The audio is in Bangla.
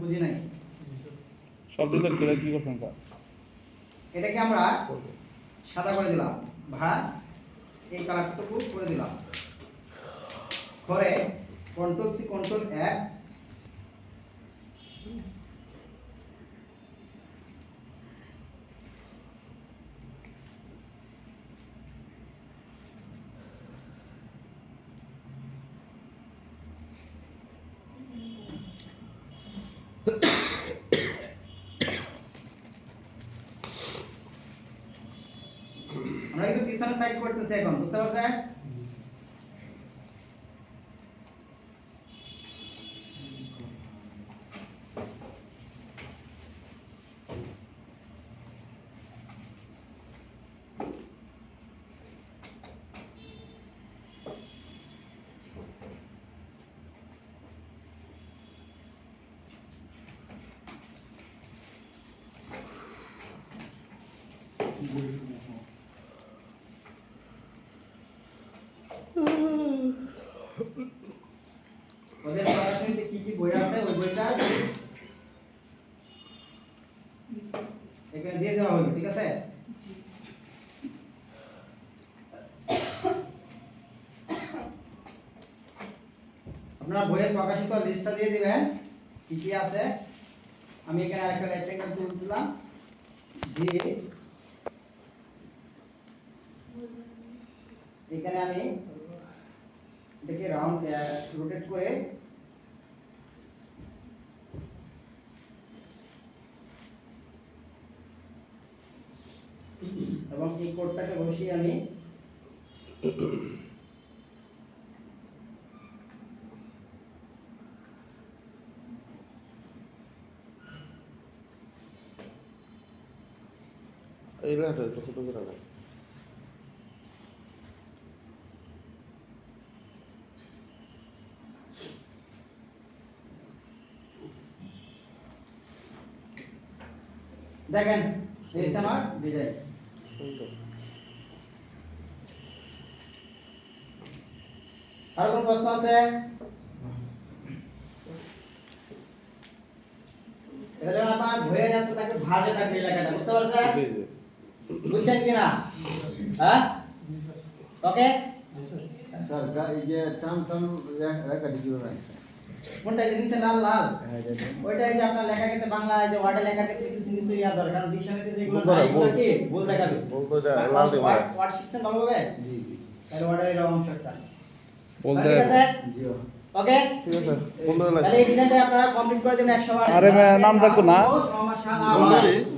বুঝি নাই সব ডিলিট করে কি করছেন স্যার? এটাকে আমরা সাদা করে দিলাম, ভাত এই কালারটুকু করে দিলাম, করে কন্ট্রোল সি কন্ট্রোল এফ আমরা কিন্তু পিছনে সাইড করতেছি এখন, বুঝতে পারছেন? ওদের পড়াশোনাতে কি কি বই আছে ওই বইটা এখানে দিয়ে দেওয়া হবে, ঠিক আছে? আপনারা বইয়ের প্রকাশিত লিস্টটা দিয়ে দিবেন কি কি আছে। আমি এখানে আরেকটা রেক্টেঙ্গেল তুলে দিলাম, দিয়ে এখানে আমি এটাকে রাউন্ড রোটেট করে এবং এই কোডটাকে বসিয়ে আমি এইটা তো ছোট করে রাখ। দেখেন এই আমার ডিজাইন। আর কোন প্রশ্ন আছে? এটা যখন আপনার বইয়ে যাচ্ছে তাকে ভাঁজে থাকবে এই লেখাটা, বুঝতে পারছেন? জি জি। বুঝছেন কিনা? হ্যাঁ, ওকে স্যার এই যে টার্ম রেখাটি কিভাবে আছে? কোনটা এই নিচে লাল লাল ওইটা এই যে আপনার লেখা ক্ষেত্রে বাংলা এই যে ওয়ার্ডে লেখা ক্ষেত্রে কিছু কিছু ইয়া দরকার, কারণ ডিকশনারিতে যেগুলো নাই এগুলো কি ভুল দেখাবে। বলতো যা লাল দিব ওয়ার্ড শিখছেন ভালোভাবে? জি জি। তাহলে ওয়ার্ডের এই অংশটা বলতে ঠিক আছে? জি ওকে, ঠিক আছে বলতে তাহলে এই ডিজাইনটা আপনারা কমপ্লিট করে দিবেন 100 বার। আরে নাম দেখো না সমস্যা না বলতে হয়।